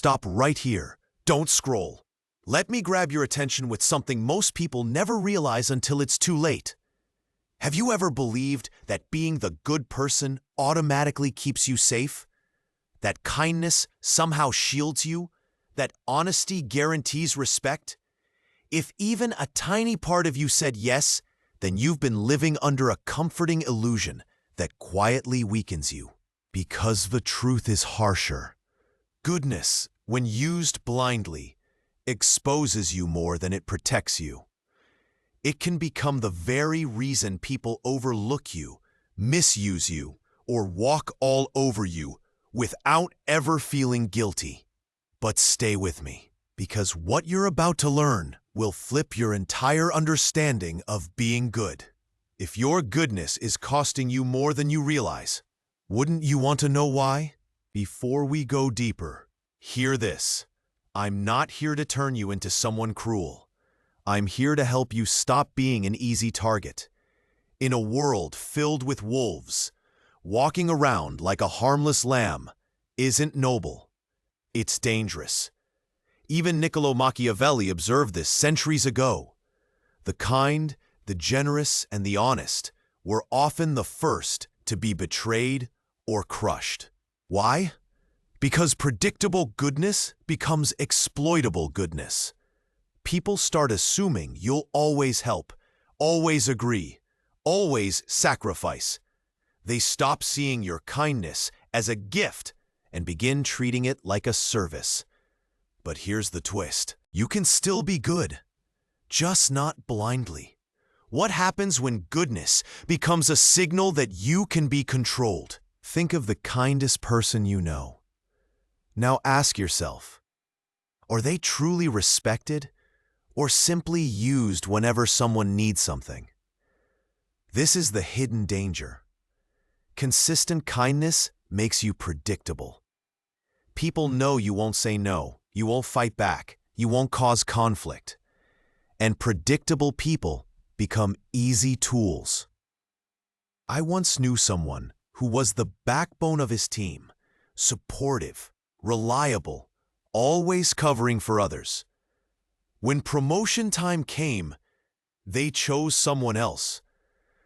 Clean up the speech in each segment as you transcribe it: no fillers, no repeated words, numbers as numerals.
stop right here. Don't scroll. Let me grab your attention with something most people never realize until it's too late. Have you ever believed that being the good person automatically keeps you safe? That kindness somehow shields you? That honesty guarantees respect? If even a tiny part of you said yes, then you've been living under a comforting illusion that quietly weakens you. Because the truth is harsher. Goodness, when used blindly, exposes you more than it protects you. It can become the very reason people overlook you, misuse you, or walk all over you without ever feeling guilty. But stay with me, because what you're about to learn will flip your entire understanding of being good. If your goodness is costing you more than you realize, wouldn't you want to know why? Before we go deeper, hear this. I'm not here to turn you into someone cruel. I'm here to help you stop being an easy target. In a world filled with wolves, walking around like a harmless lamb isn't noble. It's dangerous. Even Niccolo Machiavelli observed this centuries ago. The kind, the generous, and the honest were often the first to be betrayed or crushed. Why? Because predictable goodness becomes exploitable goodness. People start assuming you'll always help, always agree, always sacrifice. They stop seeing your kindness as a gift and begin treating it like a service. But here's the twist. You can still be good, just not blindly. What happens when goodness becomes a signal that you can be controlled? Think of the kindest person you know. Now ask yourself, are they truly respected or simply used whenever someone needs something? This is the hidden danger. Consistent kindness makes you predictable. People know you won't say no, you won't fight back, you won't cause conflict. And predictable people become easy tools. I once knew someone who was the backbone of his team, supportive, reliable, always covering for others. When promotion time came, they chose someone else,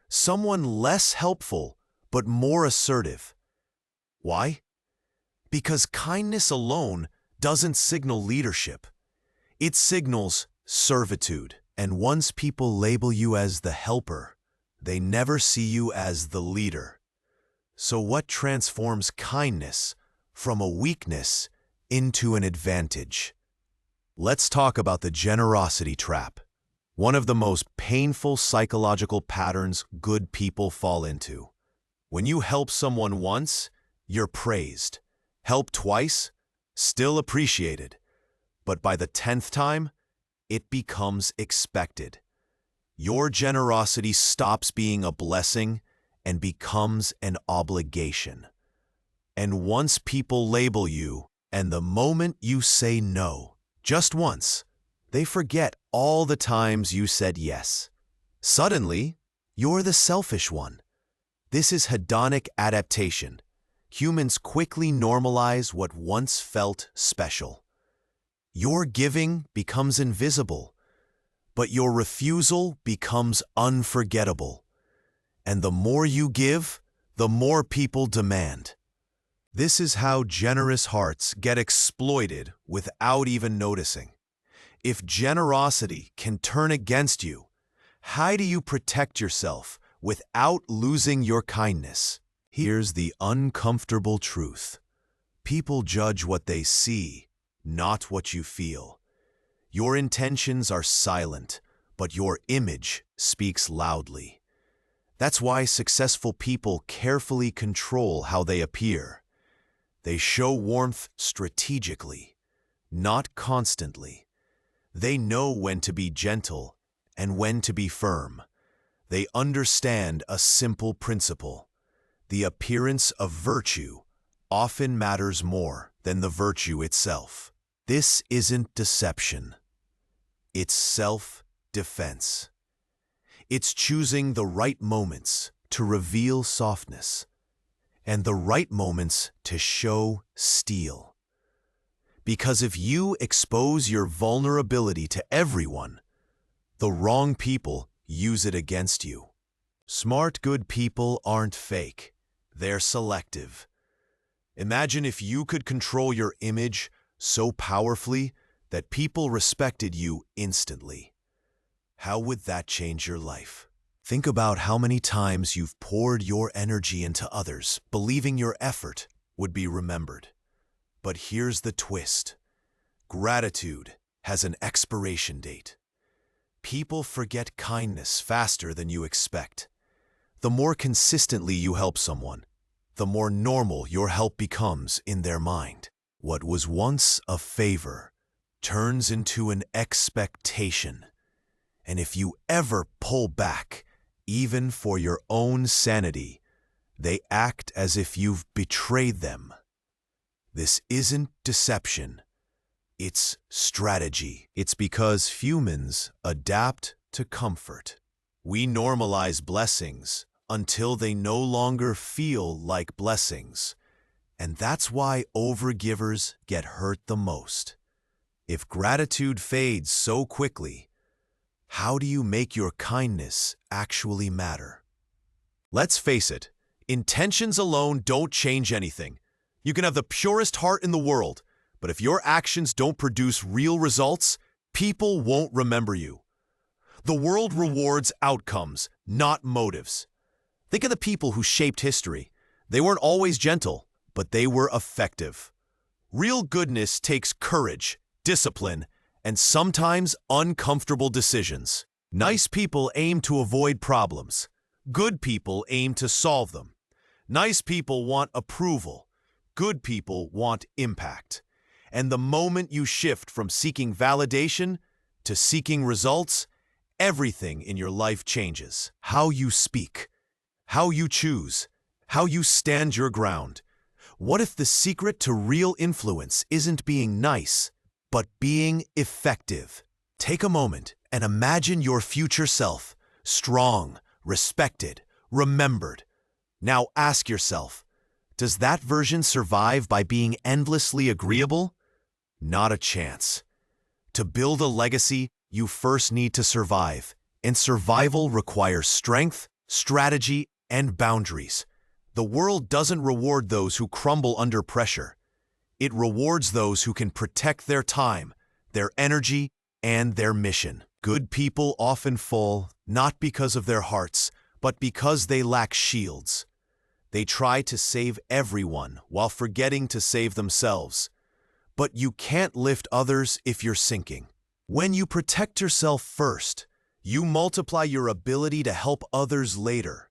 someone less helpful but more assertive. Why? Because kindness alone doesn't signal leadership. It signals servitude. And once people label you as the helper, they never see you as the leader. So what transforms kindness from a weakness into an advantage? Let's talk about the generosity trap, one of the most painful psychological patterns good people fall into. When you help someone once, you're praised. Help twice, still appreciated. But by the 10th time, it becomes expected. Your generosity stops being a blessing and becomes an obligation. And once people label you, and the moment you say no, just once, they forget all the times you said yes. Suddenly, you're the selfish one. This is hedonic adaptation. Humans quickly normalize what once felt special. Your giving becomes invisible, but your refusal becomes unforgettable. And the more you give, the more people demand. This is how generous hearts get exploited without even noticing. If generosity can turn against you, how do you protect yourself without losing your kindness? Here's the uncomfortable truth. People judge what they see, not what you feel. Your intentions are silent, but your image speaks loudly. That's why successful people carefully control how they appear. They show warmth strategically, not constantly. They know when to be gentle and when to be firm. They understand a simple principle. The appearance of virtue often matters more than the virtue itself. This isn't deception. It's self-defense. It's choosing the right moments to reveal softness and the right moments to show steel. Because if you expose your vulnerability to everyone, the wrong people use it against you. Smart, good people aren't fake. They're selective. Imagine if you could control your image so powerfully that people respected you instantly. How would that change your life? Think about how many times you've poured your energy into others, believing your effort would be remembered. But here's the twist. Gratitude has an expiration date. People forget kindness faster than you expect. The more consistently you help someone, the more normal your help becomes in their mind. What was once a favor turns into an expectation. And if you ever pull back, even for your own sanity, they act as if you've betrayed them. This isn't deception. It's strategy. It's because humans adapt to comfort. We normalize blessings until they no longer feel like blessings. And that's why overgivers get hurt the most. If gratitude fades so quickly, how do you make your kindness actually matter? Let's face it, intentions alone don't change anything. You can have the purest heart in the world, but if your actions don't produce real results, people won't remember you. The world rewards outcomes, not motives. Think of the people who shaped history. They weren't always gentle, but they were effective. Real goodness takes courage, discipline, and sometimes uncomfortable decisions. Nice people aim to avoid problems. Good people aim to solve them. Nice people want approval. Good people want impact. And the moment you shift from seeking validation to seeking results, everything in your life changes. How you speak, how you choose, how you stand your ground. What if the secret to real influence isn't being nice, but being effective? Take a moment and imagine your future self, strong, respected, remembered. Now ask yourself, does that version survive by being endlessly agreeable? Not a chance. To build a legacy, you first need to survive, and survival requires strength, strategy, and boundaries. The world doesn't reward those who crumble under pressure. It rewards those who can protect their time, their energy, and their mission. Good people often fall not because of their hearts, but because they lack shields. They try to save everyone while forgetting to save themselves. But you can't lift others if you're sinking. When you protect yourself first, you multiply your ability to help others later.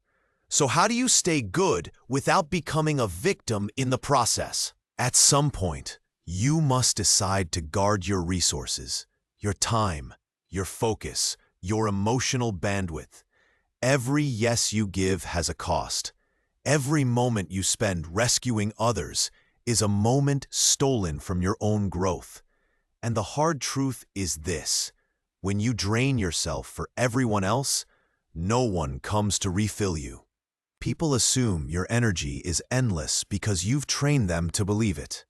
So how do you stay good without becoming a victim in the process? At some point, you must decide to guard your resources, your time, your focus, your emotional bandwidth. Every yes you give has a cost. Every moment you spend rescuing others is a moment stolen from your own growth. And the hard truth is this: when you drain yourself for everyone else, no one comes to refill you. People assume your energy is endless because you've trained them to believe it.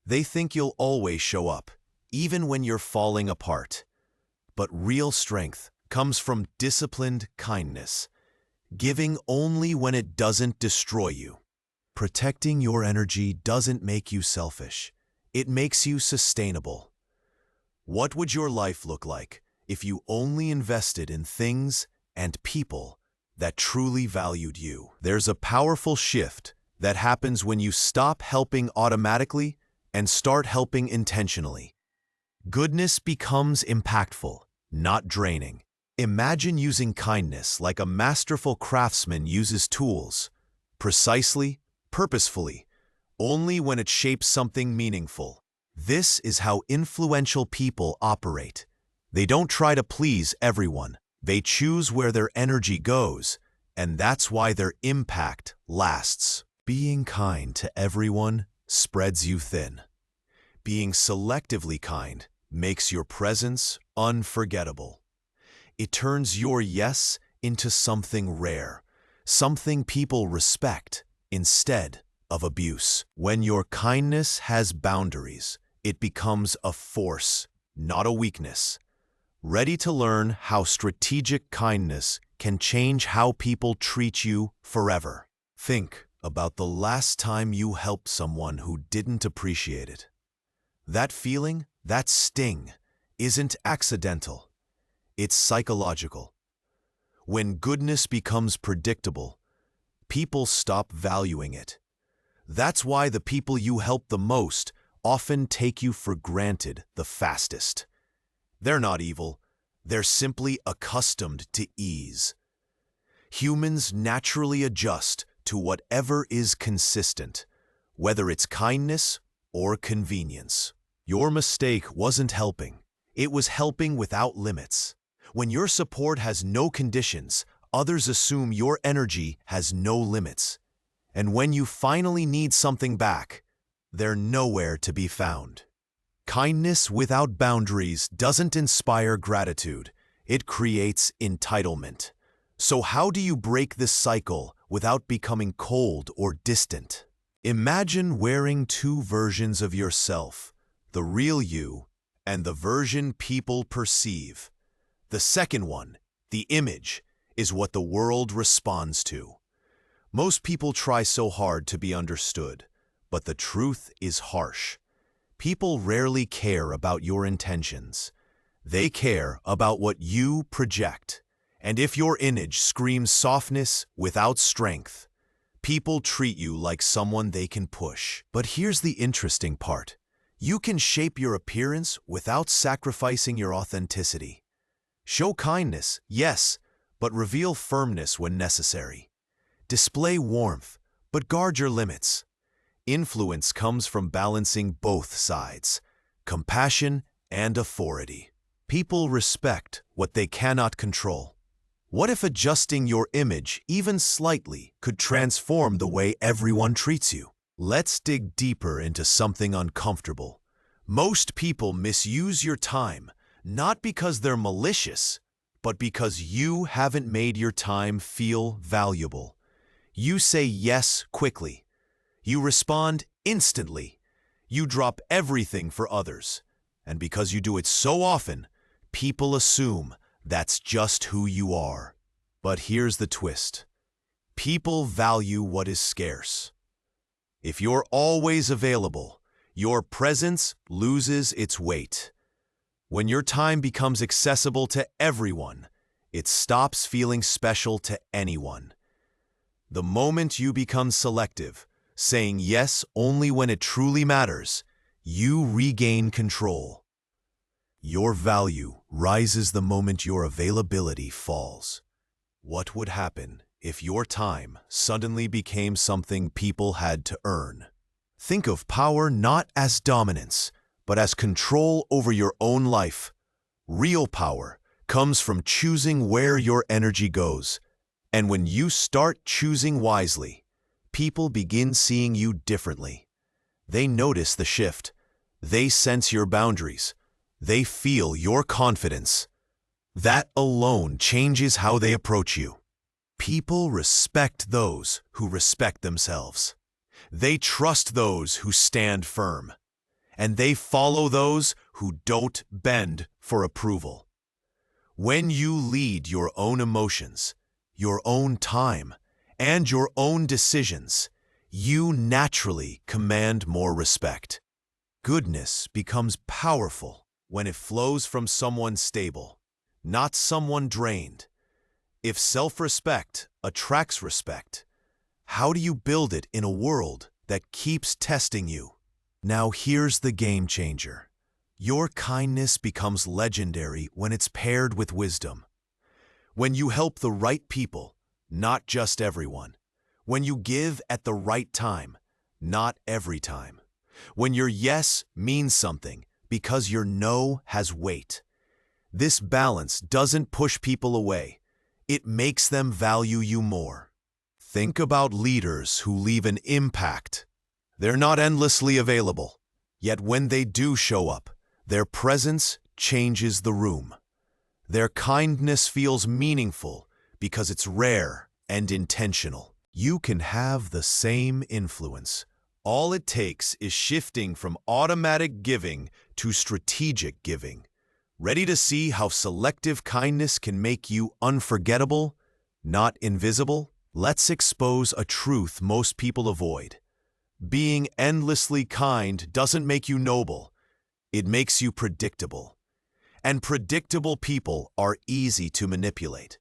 They think you'll always show up, even when you're falling apart. But real strength comes from disciplined kindness, giving only when it doesn't destroy you. Protecting your energy doesn't make you selfish. It makes you sustainable. What would your life look like if you only invested in things and people that truly valued you? There's a powerful shift that happens when you stop helping automatically and start helping intentionally. Goodness becomes impactful, not draining. Imagine using kindness like a masterful craftsman uses tools, precisely, purposefully, only when it shapes something meaningful. This is how influential people operate. They don't try to please everyone. They choose where their energy goes, and that's why their impact lasts. Being kind to everyone spreads you thin. Being selectively kind makes your presence unforgettable. It turns your yes into something rare, something people respect instead of abuse. When your kindness has boundaries, it becomes a force, not a weakness. Ready to learn how strategic kindness can change how people treat you forever. Think about the last time you helped someone who didn't appreciate it. That feeling, that sting, isn't accidental. It's psychological. When goodness becomes predictable, people stop valuing it. That's why the people you help the most often take you for granted the fastest. They're not evil. They're simply accustomed to ease. Humans naturally adjust to whatever is consistent, whether it's kindness or convenience. Your mistake wasn't helping. It was helping without limits. When your support has no conditions, others assume your energy has no limits. And when you finally need something back, they're nowhere to be found. Kindness without boundaries doesn't inspire gratitude. It creates entitlement. So how do you break this cycle without becoming cold or distant? Imagine wearing two versions of yourself, the real you and the version people perceive. The second one, the image, is what the world responds to. Most people try so hard to be understood, but the truth is harsh. People rarely care about your intentions. They care about what you project. And if your image screams softness without strength, people treat you like someone they can push. But here's the interesting part. You can shape your appearance without sacrificing your authenticity. Show kindness, yes, but reveal firmness when necessary. Display warmth, but guard your limits. Influence comes from balancing both sides, compassion and authority. People respect what they cannot control. What if adjusting your image even slightly could transform the way everyone treats you? Let's dig deeper into something uncomfortable. Most people misuse your time, not because they're malicious, but because you haven't made your time feel valuable. You say yes quickly. You respond instantly. You drop everything for others. And because you do it so often, people assume that's just who you are. But here's the twist. People value what is scarce. If you're always available, your presence loses its weight. When your time becomes accessible to everyone, it stops feeling special to anyone. The moment you become selective, saying yes only when it truly matters, you regain control. Your value rises the moment your availability falls. What would happen if your time suddenly became something people had to earn? Think of power not as dominance, but as control over your own life. Real power comes from choosing where your energy goes. And when you start choosing wisely, people begin seeing you differently. They notice the shift. They sense your boundaries. They feel your confidence. That alone changes how they approach you. People respect those who respect themselves. They trust those who stand firm. And they follow those who don't bend for approval. When you lead your own emotions, your own time, and your own decisions, you naturally command more respect. Goodness becomes powerful when it flows from someone stable, not someone drained. If self-respect attracts respect, how do you build it in a world that keeps testing you? Now here's the game changer. Your kindness becomes legendary when it's paired with wisdom. When you help the right people, not just everyone. When you give at the right time, not every time. When your yes means something because your no has weight. This balance doesn't push people away. It makes them value you more. Think about leaders who leave an impact. They're not endlessly available, yet when they do show up, their presence changes the room. Their kindness feels meaningful because it's rare and intentional. You can have the same influence, All it takes is shifting from automatic giving to strategic giving. Ready to see how selective kindness can make you unforgettable, not invisible? Let's expose a truth most people avoid. Being endlessly kind doesn't make you noble. It makes you predictable. And predictable people are easy to manipulate.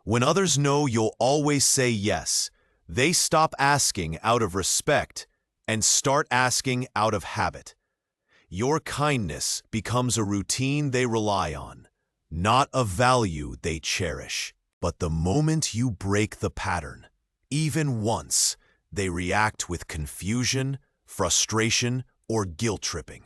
When others know you'll always say yes, they stop asking out of respect and start asking out of habit. Your kindness becomes a routine they rely on, not a value they cherish. But the moment you break the pattern, even once, they react with confusion, frustration, or guilt-tripping.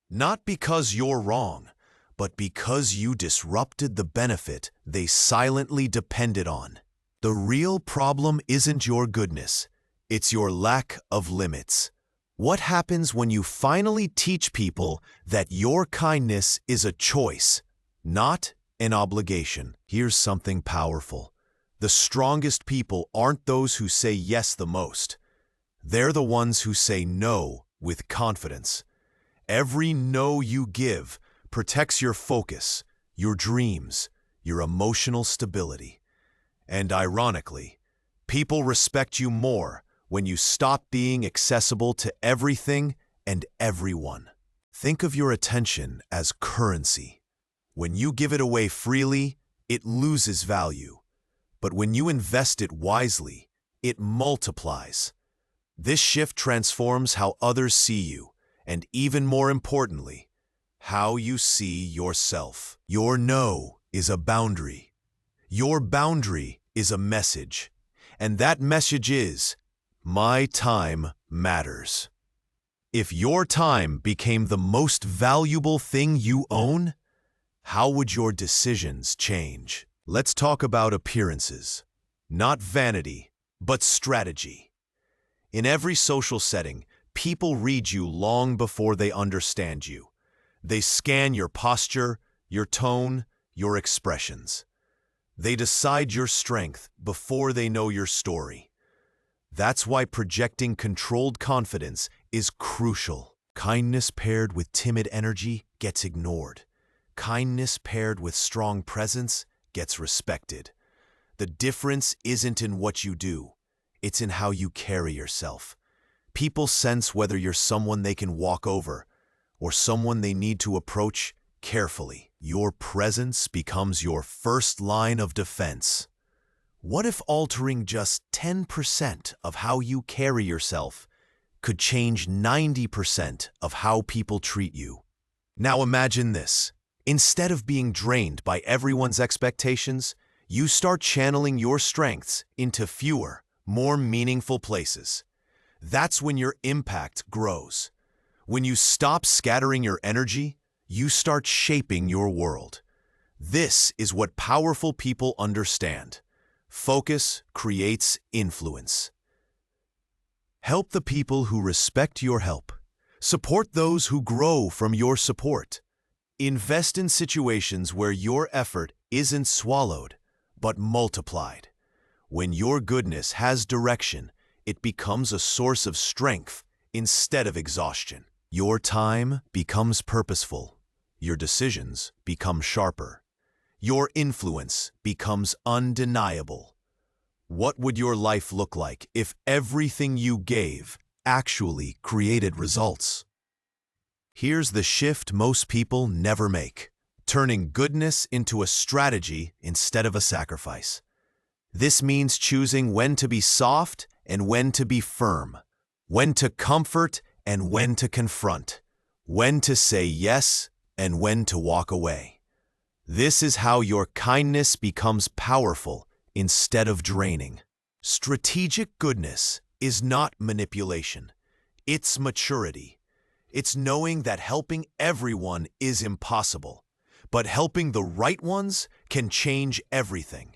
Not because you're wrong, but because you disrupted the benefit they silently depended on. The real problem isn't your goodness, it's your lack of limits. What happens when you finally teach people that your kindness is a choice, not an obligation? Here's something powerful. The strongest people aren't those who say yes the most. They're the ones who say no with confidence. Every no you give protects your focus, your dreams, your emotional stability. And ironically, people respect you more when you stop being accessible to everything and everyone. Think of your attention as currency. When you give it away freely, it loses value. But when you invest it wisely, it multiplies. This shift transforms how others see you, and even more importantly, how you see yourself. Your no is a boundary. Your boundary is a message. And that message is, my time matters. If your time became the most valuable thing you own, how would your decisions change? Let's talk about appearances. Not vanity, but strategy. In every social setting, people read you long before they understand you. They scan your posture, your tone, your expressions. They decide your strength before they know your story. That's why projecting controlled confidence is crucial. Kindness paired with timid energy gets ignored. Kindness paired with strong presence gets respected. The difference isn't in what you do, it's in how you carry yourself. People sense whether you're someone they can walk over or someone they need to approach carefully. Your presence becomes your first line of defense. What if altering just 10% of how you carry yourself could change 90% of how people treat you? Now imagine this. Instead of being drained by everyone's expectations, you start channeling your strengths into fewer, more meaningful places. That's when your impact grows. When you stop scattering your energy, you start shaping your world. This is what powerful people understand. Focus creates influence. Help the people who respect your help. Support those who grow from your support. Invest in situations where your effort isn't swallowed, but multiplied. When your goodness has direction, it becomes a source of strength instead of exhaustion. Your time becomes purposeful. Your decisions become sharper. Your influence becomes undeniable. What would your life look like if everything you gave actually created results? Here's the shift most people never make: turning goodness into a strategy instead of a sacrifice. This means choosing when to be soft and when to be firm, when to comfort and when to confront, when to say yes and when to walk away. This is how your kindness becomes powerful instead of draining. Strategic goodness is not manipulation. It's maturity. It's knowing that helping everyone is impossible, but helping the right ones can change everything.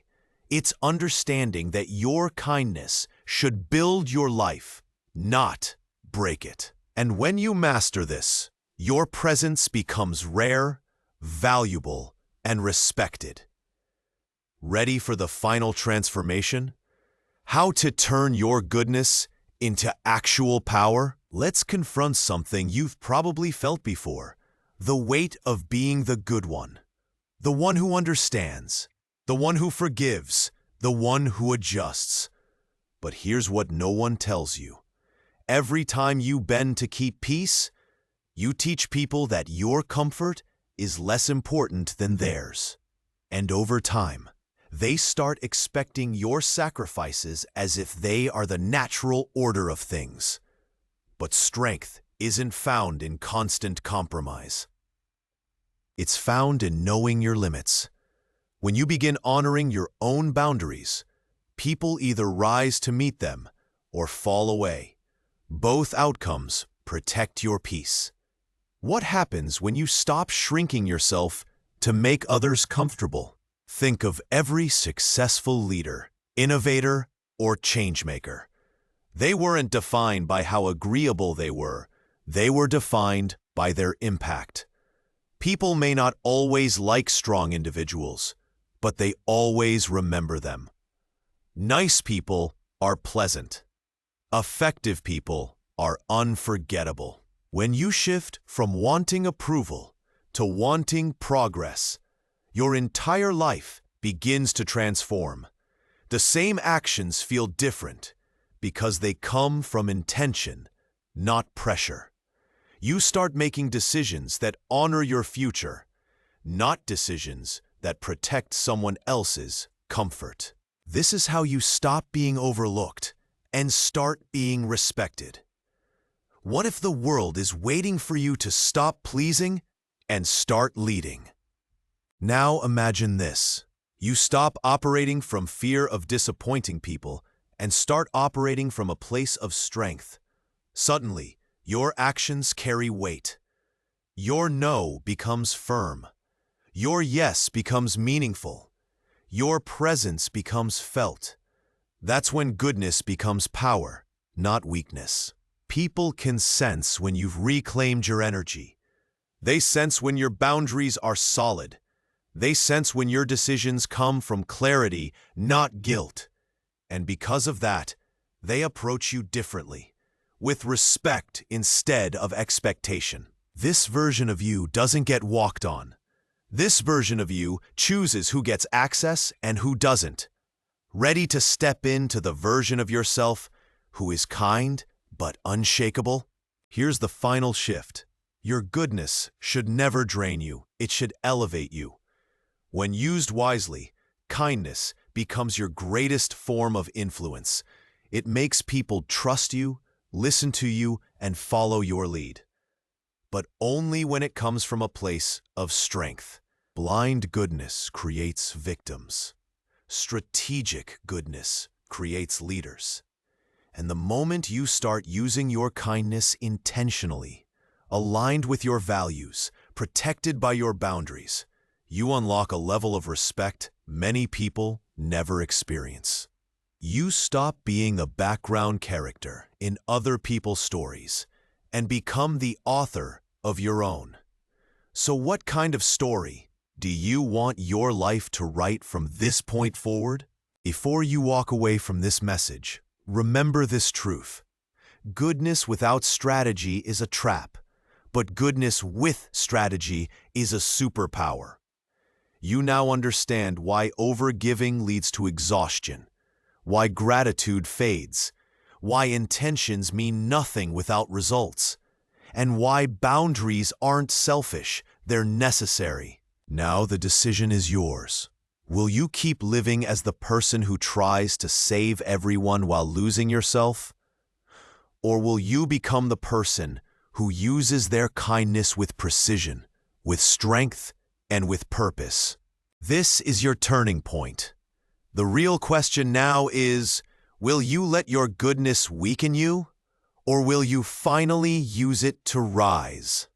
It's understanding that your kindness should build your life, not break it. And when you master this, your presence becomes rare, valuable, and respected. Ready for the final transformation? How to turn your goodness into actual power, let's confront something you've probably felt before: the weight of being the good one. The one who understands, the one who forgives, the one who adjusts. But here's what no one tells you. Every time you bend to keep peace, you teach people that your comfort is less important than theirs. And over time, they start expecting your sacrifices as if they are the natural order of things. But strength isn't found in constant compromise. It's found in knowing your limits. When you begin honoring your own boundaries, people either rise to meet them or fall away. Both outcomes protect your peace. What happens when you stop shrinking yourself to make others comfortable? Think of every successful leader, innovator, or changemaker. They weren't defined by how agreeable they were defined by their impact. People may not always like strong individuals, but they always remember them. Nice people are pleasant. Effective people are unforgettable. When you shift from wanting approval to wanting progress, your entire life begins to transform. The same actions feel different because they come from intention, not pressure. You start making decisions that honor your future, not decisions that protect someone else's comfort. This is how you stop being overlooked and start being respected. What if the world is waiting for you to stop pleasing and start leading? Now imagine this. You stop operating from fear of disappointing people and start operating from a place of strength. Suddenly, your actions carry weight. Your no becomes firm. Your yes becomes meaningful. Your presence becomes felt. That's when goodness becomes power, not weakness. People can sense when you've reclaimed your energy. They sense when your boundaries are solid. They sense when your decisions come from clarity, not guilt. And because of that, they approach you differently, with respect instead of expectation. This version of you doesn't get walked on. This version of you chooses who gets access and who doesn't. Ready to step into the version of yourself who is kind but unshakable? Here's the final shift. Your goodness should never drain you. It should elevate you. When used wisely, kindness becomes your greatest form of influence. It makes people trust you, listen to you, and follow your lead. But only when it comes from a place of strength. Blind goodness creates victims. Strategic goodness creates leaders. And the moment you start using your kindness intentionally, aligned with your values, protected by your boundaries, you unlock a level of respect many people never experience. You stop being a background character in other people's stories and become the author of your own. So what kind of story do you want your life to write from this point forward? Before you walk away from this message, remember this truth. Goodness without strategy is a trap, but goodness with strategy is a superpower. You now understand why overgiving leads to exhaustion, why gratitude fades, why intentions mean nothing without results, and why boundaries aren't selfish, they're necessary. Now the decision is yours. Will you keep living as the person who tries to save everyone while losing yourself? Or will you become the person who uses their kindness with precision, with strength, and with purpose? This is your turning point. The real question now is, will you let your goodness weaken you, or will you finally use it to rise?